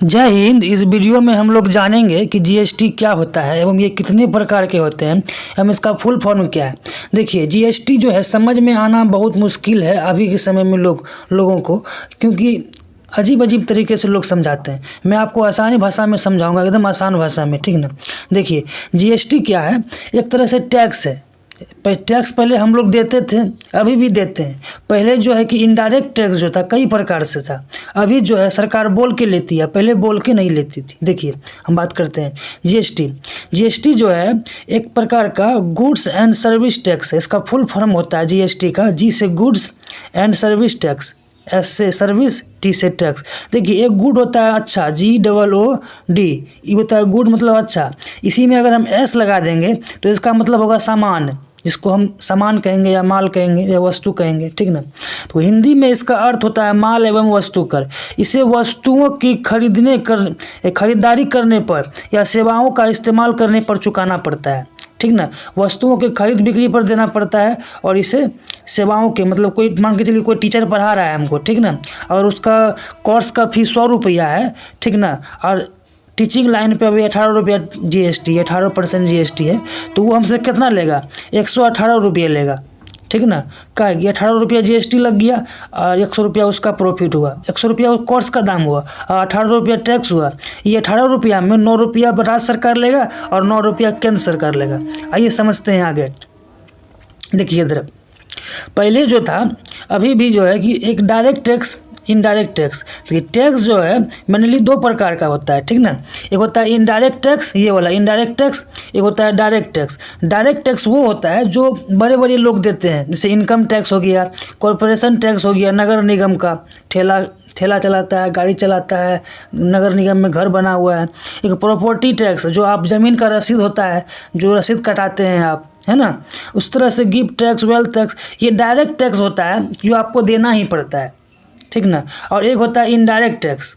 जय हिंद। इस वीडियो में हम लोग जानेंगे कि जीएसटी क्या होता है एवं ये कितने प्रकार के होते हैं एवं इसका फुल फॉर्म क्या है। देखिए, जीएसटी जो है समझ में आना बहुत मुश्किल है अभी के समय में लोगों को, क्योंकि अजीब अजीब तरीके से लोग समझाते हैं। मैं आपको आसानी भाषा में समझाऊंगा, एकदम आसान भाषा में, ठीक ना। देखिए, जीएसटी क्या है? एक तरह से टैक्स है। टैक्स पहले हम लोग देते थे, अभी भी देते हैं। पहले जो है कि इनडायरेक्ट टैक्स जो था कई प्रकार से था, अभी जो है सरकार बोल के लेती है, पहले बोल के नहीं लेती थी। देखिए, हम बात करते हैं जीएसटी जो है एक प्रकार का गुड्स एंड सर्विस टैक्स है। इसका फुल फॉर्म होता है जीएसटी का, जी से goods and service tax, S से सर्विस, टी से टैक्स। देखिए, एक गुड होता है अच्छा, GOOD, ये होता है गुड मतलब अच्छा। इसी में अगर हम एस लगा देंगे तो इसका मतलब होगा सामान, जिसको हम सामान कहेंगे या माल कहेंगे या वस्तु कहेंगे, ठीक ना। तो हिंदी में इसका अर्थ होता है माल एवं वस्तु कर। इसे वस्तुओं की खरीदारी करने पर या सेवाओं का इस्तेमाल करने पर चुकाना पड़ता है, ठीक ना। वस्तुओं के खरीद बिक्री पर देना पड़ता है और इसे सेवाओं के, मतलब कोई मान के चलिए कोई टीचर पढ़ा रहा है हमको, ठीक ना, और उसका कोर्स का फीस 100 रुपया है, ठीक ना, और टीचिंग लाइन पे अभी 18 रुपया जीएसटी, 18% जीएसटी है, तो वो हमसे कितना लेगा? 118 रुपये लेगा, ठीक ना। क्या है कि 18 रुपया जीएसटी लग गया और 100 रुपया उसका प्रॉफिट हुआ, 100 रुपया कोर्स का दाम हुआ और 18 रुपया टैक्स हुआ। ये 18 रुपया में 9 रुपया राज्य सरकार लेगा और 9 रुपया केंद्र सरकार लेगा। आइए समझते हैं आगे। देखिए इधर, पहले जो था, अभी भी जो है कि एक डायरेक्ट टैक्स, इनडायरेक्ट टैक्स। तो ये टैक्स जो है मेनली 2 प्रकार का होता है, ठीक ना। एक होता है इनडायरेक्ट टैक्स, ये वाला इनडायरेक्ट टैक्स। एक होता है डायरेक्ट टैक्स। डायरेक्ट टैक्स वो होता है जो बड़े बड़े लोग देते हैं, जैसे इनकम टैक्स हो गया, कॉरपोरेशन टैक्स हो गया, नगर निगम का, ठेला चलाता है, गाड़ी चलाता है, नगर निगम में घर बना हुआ है। एक प्रॉपर्टी टैक्स, जो आप ज़मीन का रसीद होता है, जो रसीद कटाते हैं आप, है ना, उस तरह से गिफ्ट टैक्स, वेल्थ टैक्स। ये डायरेक्ट टैक्स होता है जो आपको देना ही पड़ता है, ठीक ना। और एक होता है इनडायरेक्ट टैक्स।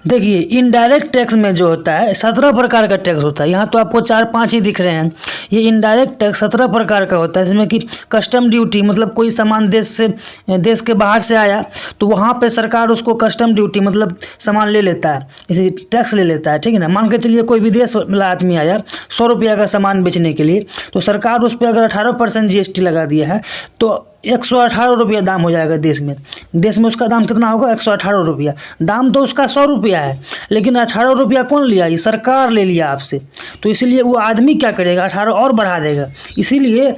देखिए, इनडायरेक्ट टैक्स में जो होता है 17 प्रकार का टैक्स होता है। यहाँ तो आपको 4-5 ही दिख रहे हैं। ये इनडायरेक्ट टैक्स 17 प्रकार का होता है, जिसमें कि कस्टम ड्यूटी, मतलब कोई सामान देश के बाहर से आया तो वहाँ पे सरकार उसको कस्टम ड्यूटी मतलब सामान ले लेता है, इसे टैक्स ले लेता है, ठीक है ना। मान के चलिए कोई विदेश वाला आदमी आया 100 रुपया का सामान बेचने के लिए, तो सरकार उस पर अगर 18% जीएसटी लगा दिया है तो 118 रुपया दाम हो जाएगा देश में उसका दाम कितना होगा? 118 रुपया। दाम तो उसका 100 रुपया है, लेकिन 18 रुपया कौन लिया? ये सरकार ले लिया आपसे। तो इसीलिए वो आदमी क्या करेगा? 18 और बढ़ा देगा। इसीलिए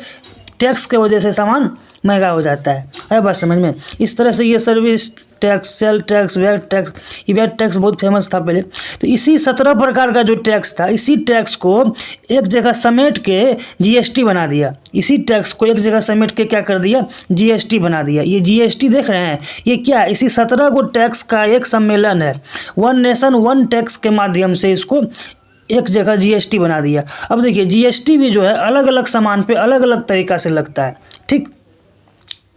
टैक्स के वजह से सामान महंगा हो जाता है बात समझ में। इस तरह से ये service tax, sale tax, VAT tax, ये वैट टैक्स बहुत फेमस था पहले। तो इसी 17 प्रकार का जो टैक्स था, इसी टैक्स को एक जगह समेट के जीएसटी बना दिया। इसी टैक्स को एक जगह समेट के क्या कर दिया? जीएसटी बना दिया। ये जीएसटी देख रहे हैं, ये क्या है? इसी 17 को टैक्स का एक सम्मेलन है। वन नेशन वन टैक्स के माध्यम से इसको एक जगह जीएसटी बना दिया। अब देखिए, जीएसटी भी जो है अलग अलग सामान पे अलग अलग तरीका से लगता है, ठीक।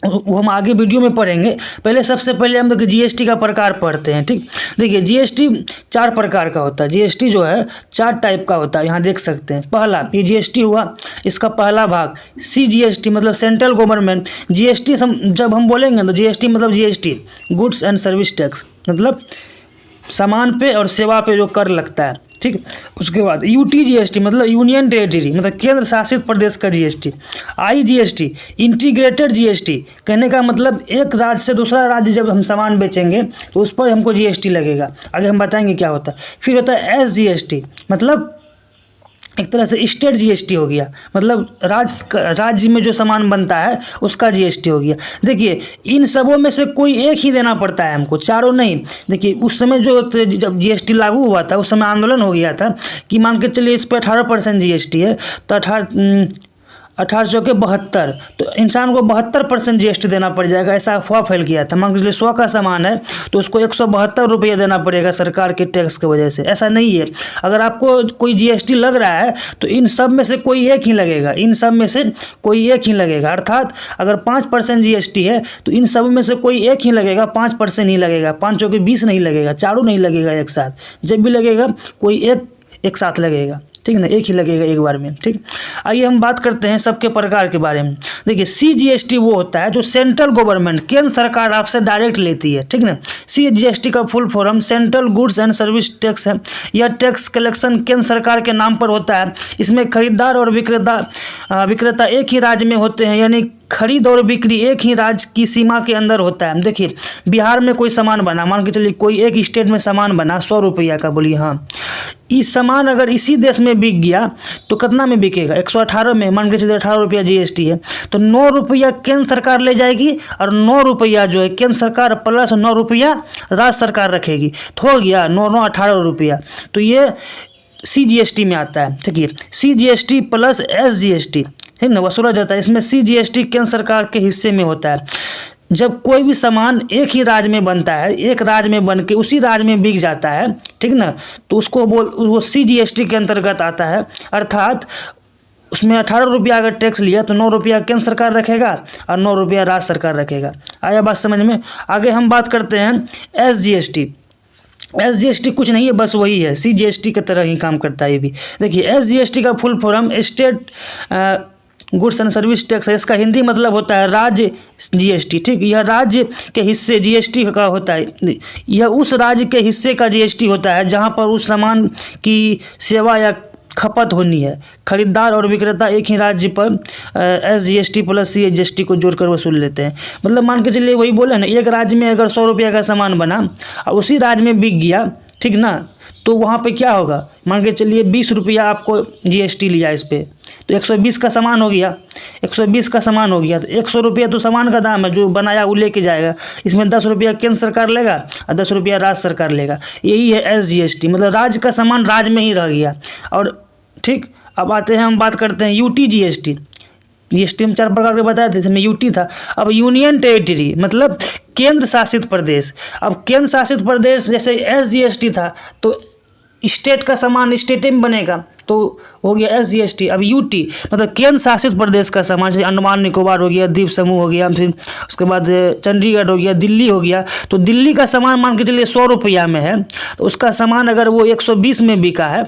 वो हम आगे वीडियो में पढ़ेंगे। पहले सबसे पहले हम देखिए जीएसटी का प्रकार पढ़ते हैं, ठीक। देखिए, जीएसटी 4 प्रकार का होता है। जीएसटी जो है 4 टाइप का होता है, यहाँ देख सकते हैं। पहला ये जीएसटी हुआ, इसका पहला भाग CGST मतलब सेंट्रल गवर्नमेंट। जीएसटी जब हम बोलेंगे तो जीएसटी मतलब GST, goods and service tax, मतलब सामान पे और सेवा पे जो कर लगता है, ठीक। उसके बाद UTGST मतलब यूनियन टेरिटरी, मतलब केंद्र शासित प्रदेश का जीएसटी। IGST इंटीग्रेटेड जीएसटी, कहने का मतलब एक राज्य से दूसरा राज्य जब हम सामान बेचेंगे तो उस पर हमको जीएसटी लगेगा। आगे हम बताएंगे क्या होता है। फिर होता है SGST, मतलब एक तरह से स्टेट जीएसटी हो गया, मतलब राज्य में जो सामान बनता है उसका जीएसटी हो गया। देखिए, इन सबों में से कोई एक ही देना पड़ता है हमको, चारों नहीं। देखिए, उस समय जब जीएसटी लागू हुआ था, उस समय आंदोलन हो गया था कि मान के चलिए इस पर 18% जीएसटी है, तो 18 चौके 72, तो इंसान को 72% जीएसटी देना पड़ जाएगा। ऐसा अफवाह फैल गया था। मान के चलिए 100 का सामान है तो उसको 172 रुपये देना पड़ेगा सरकार के टैक्स की वजह से। ऐसा नहीं है। अगर आपको कोई जीएसटी लग रहा है तो इन सब में से कोई एक ही लगेगा, इन सब में से कोई एक ही लगेगा। अर्थात अगर 5% जीएसटी है तो इन सब में से कोई एक ही लगेगा, 5% ही लगेगा। 5 चौके 20 नहीं लगेगा, चारों नहीं लगेगा एक साथ। जब भी लगेगा कोई एक साथ लगेगा, ठीक ना, एक ही लगेगा एक बार में। ठीक, आइए हम बात करते हैं सबके प्रकार के बारे में। देखिए CGST वो होता है जो सेंट्रल गवर्नमेंट, केंद्र सरकार आपसे डायरेक्ट लेती है। ठीक ना, CGST का full form central goods and service tax है। यह टैक्स कलेक्शन केंद्र सरकार के नाम पर होता है। इसमें खरीदार और विक्रेता एक ही राज्य में होते हैं, यानी खरीद और बिक्री एक ही राज्य की सीमा के अंदर होता है। देखिए बिहार में कोई सामान बना, मान के चलिए कोई एक स्टेट में सामान बना 100 रुपया का, बोलिए हाँ, इस सामान अगर इसी देश में बिक गया तो कितना में बिकेगा, 118 में, मान के चलिए 18 रुपया GST है, तो 9 रुपया केंद्र सरकार ले जाएगी और 9 रुपया जो है केंद्र सरकार प्लस 9 रुपया राज्य सरकार रखेगी, तो हो गया 9 18 रुपया। तो ये CGST में आता है। ठीक है, CGST प्लस SGST, ठीक ना, वसूला जाता है। इसमें CGST केंद्र सरकार के हिस्से में होता है। जब कोई भी सामान एक ही राज्य में बनता है, एक राज्य में बन के उसी राज्य में बिक जाता है, ठीक ना, तो उसको वो CGST के अंतर्गत आता है। अर्थात उसमें 18 रुपया अगर टैक्स लिया तो 9 रुपया केंद्र सरकार रखेगा और 9 रुपया राज्य सरकार रखेगा। आया बात समझ में? आगे हम बात करते हैं SGST। SGST कुछ नहीं है, बस वही है, CGST की तरह ही काम करता है ये भी। देखिए SGST का full form state goods and service tax है। इसका हिंदी मतलब होता है राज्य GST। ठीक, यह राज्य के हिस्से GST का होता है। यह उस राज्य के हिस्से का GST होता है जहां पर उस सामान की सेवा या खपत होनी है। खरीदार और विक्रेता एक ही राज्य पर SGST प्लस CGST को जोड़कर वसूल लेते हैं। मतलब मान के चलिए वही बोले ना, एक राज्य में अगर 100 रुपया का सामान बना और उसी राज्य में बिक गया, ठीक ना, तो वहाँ पे क्या होगा, मान के चलिए 20 रुपया आपको GST लिया इस पर, तो 120 का सामान हो गया, 120 का सामान हो गया, तो 100 रुपया तो सामान का दाम है, जो बनाया वो लेके जाएगा। इसमें 10 रुपया केंद्र सरकार लेगा और 10 रुपया राज्य सरकार लेगा। यही है SGST, मतलब राज्य का सामान राज्य में ही रह गया। और ठीक, अब आते हैं हम बात करते हैं UT GST। GST हम 4 प्रकार के बताए थे, इसमें UT था। अब यूनियन टेरिटरी मतलब केंद्र शासित प्रदेश। अब केंद्र शासित प्रदेश जैसे SGST था तो स्टेट का सामान स्टेट में बनेगा, तो हो गया SGST। अब UT मतलब केंद्र शासित प्रदेश का सामान, जैसे अंडमान निकोबार हो गया, द्वीप समूह हो गया, फिर उसके बाद चंडीगढ़ हो गया, दिल्ली हो गया। तो दिल्ली का सामान मान के चलिए 100 रुपया में है, तो उसका सामान अगर वो 120 में बिका है,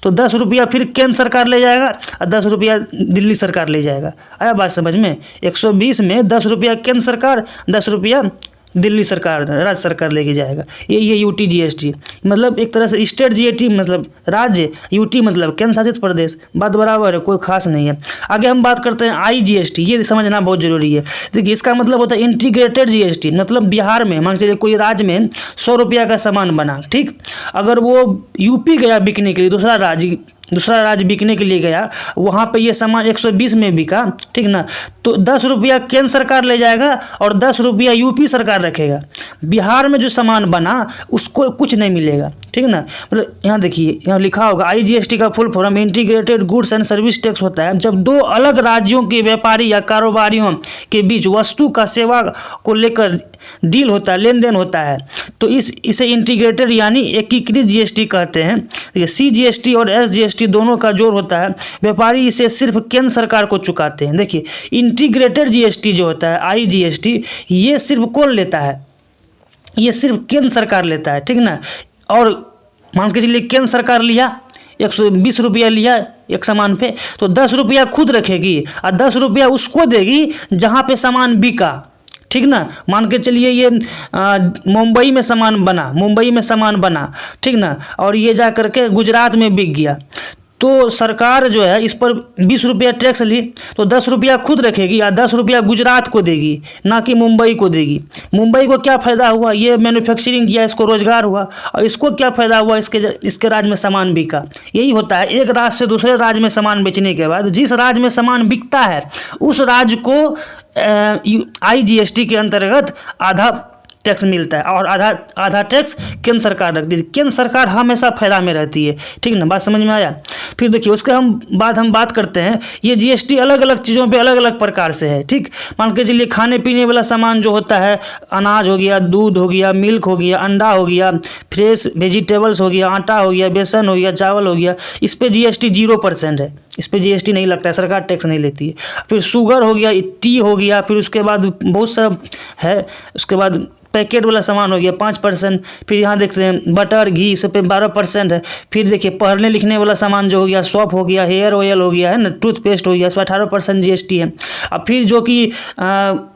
तो 10 रुपया फिर केंद्र सरकार ले जाएगा और 10 रुपया दिल्ली सरकार ले जाएगा। आया बात समझ में? 120 में 10 रुपया केंद्र सरकार, 10 रुपया दिल्ली सरकार, राज्य सरकार लेके जाएगा। ये UT GST मतलब एक तरह से स्टेट GST मतलब राज्य, UT मतलब केंद्र शासित प्रदेश, बात बराबर है, कोई खास नहीं है। आगे हम बात करते हैं IGST। ये समझना बहुत जरूरी है। देखिए इसका मतलब होता है इंटीग्रेटेड GST। मतलब बिहार में मान चलिए कोई राज्य में 100 रुपया का सामान बना, ठीक, अगर वो UP गया बिकने के लिए, दूसरा राज्य बिकने के लिए गया, वहाँ पे ये सामान 120 में बिका, ठीक ना, तो 10 रुपया केंद्र सरकार ले जाएगा और 10 रुपया UP सरकार रखेगा। बिहार में जो सामान बना उसको कुछ नहीं मिलेगा, ठीक ना। मतलब यहाँ देखिए, यहाँ लिखा होगा IGST का full form integrated goods and service tax होता है। जब दो अलग राज्यों के व्यापारी या कारोबारियों के बीच वस्तु का सेवा को लेकर डील होता है, लेन देन होता है, तो इसे इंटीग्रेटेड यानी एकीकृत GST कहते हैं। CGST और SGST दोनों का जोड़ होता है। व्यापारी इसे सिर्फ केंद्र सरकार को चुकाते हैं। देखिए इंटीग्रेटेड GST जो होता है IGST, ये सिर्फ कौन लेता है? ये सिर्फ केंद्र सरकार लेता है, ठीक ना। और मान के चलिए केंद्र सरकार लिया 120 रुपया लिया एक सामान पे, तो 10 रुपया खुद रखेगी और 10 रुपया उसको देगी जहाँ पे सामान बिका, ठीक ना। मान के चलिए ये मुंबई में सामान बना, ठीक ना, और ये जा करके गुजरात में बिक गया, तो सरकार जो है इस पर 20 रुपया टैक्स ली, तो 10 रुपया खुद रखेगी और 10 रुपया गुजरात को देगी, ना कि मुंबई को देगी। मुंबई को क्या फ़ायदा हुआ? ये मैन्युफैक्चरिंग किया, इसको रोजगार हुआ, और इसको क्या फ़ायदा हुआ? इसके राज्य में सामान बिका। यही होता है, एक राज्य से दूसरे राज्य में सामान बेचने के बाद जिस राज्य में सामान बिकता है उस राज्य को IGST के अंतर्गत आधा टैक्स मिलता है और आधा टैक्स केंद्र सरकार रखती है। केंद्र सरकार हमेशा फायदा में रहती है, ठीक ना। बात समझ में आया? फिर देखिए उसके हम बात करते हैं, ये GST अलग अलग चीज़ों पे अलग अलग प्रकार से है, ठीक। मान के चलिए खाने पीने वाला सामान जो होता है, अनाज हो गया, दूध हो गया, मिल्क हो गया, अंडा हो गया, फ्रेश वेजिटेबल्स हो गया, आटा हो गया, बेसन हो गया, चावल हो गया, इस पर GST 0% है, इस पे जीएसटी नहीं लगता है, सरकार टैक्स नहीं लेती है। फिर शुगर हो गया, टी हो गया, फिर उसके बाद बहुत सारा है, उसके बाद पैकेट वाला सामान हो गया 5%। फिर यहाँ देखते हैं बटर घी, इस पे 12% है। फिर देखिए पढ़ने लिखने वाला सामान जो हो गया, सॉप हो गया, हेयर ऑयल हो गया है ना, टूथपेस्ट हो गया, इस पर 18% जीएसटी है। अब फिर जो कि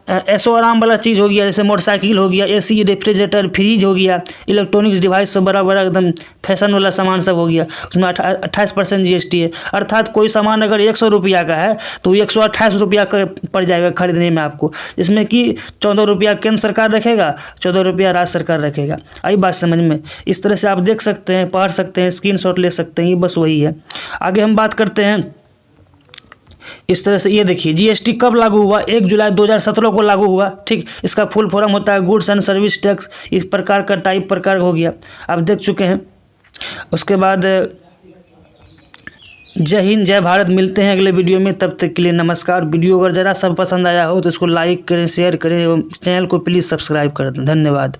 ऐशो आराम वाला चीज़ हो गया, जैसे मोटरसाइकिल हो गया, एसी, रेफ्रिजरेटर, फ्रिज हो गया, इलेक्ट्रॉनिक्स डिवाइस सब बड़ा बड़ा एकदम फैशन वाला सामान सब हो गया, उसमें 28% जीएसटी है। अर्थात कोई सामान अगर 100 रुपया का है तो 128 रुपया का पड़ जाएगा खरीदने में आपको, जिसमें कि 14 रुपया केंद्र सरकार रखेगा, 14 रुपया राज्य सरकार रखेगा। आई बात समझ में? इस तरह से आप देख सकते हैं, पढ़ सकते हैं, स्क्रीनशॉट ले सकते हैं, ये बस वही है। आगे हम बात करते हैं इस तरह से। ये देखिए जीएसटी कब लागू हुआ, 1 जुलाई 2017 को लागू हुआ, ठीक। इसका फुल फॉर्म होता है गुड्स एंड सर्विस टैक्स, इस प्रकार का टाइप प्रकार हो गया, आप देख चुके हैं। उसके बाद जय हिंद जय भारत, मिलते हैं अगले वीडियो में, तब तक के लिए नमस्कार। वीडियो अगर ज़रा सब पसंद आया हो तो इसको लाइक करें, शेयर करें एवं चैनल को प्लीज़ सब्सक्राइब कर दें। धन्यवाद।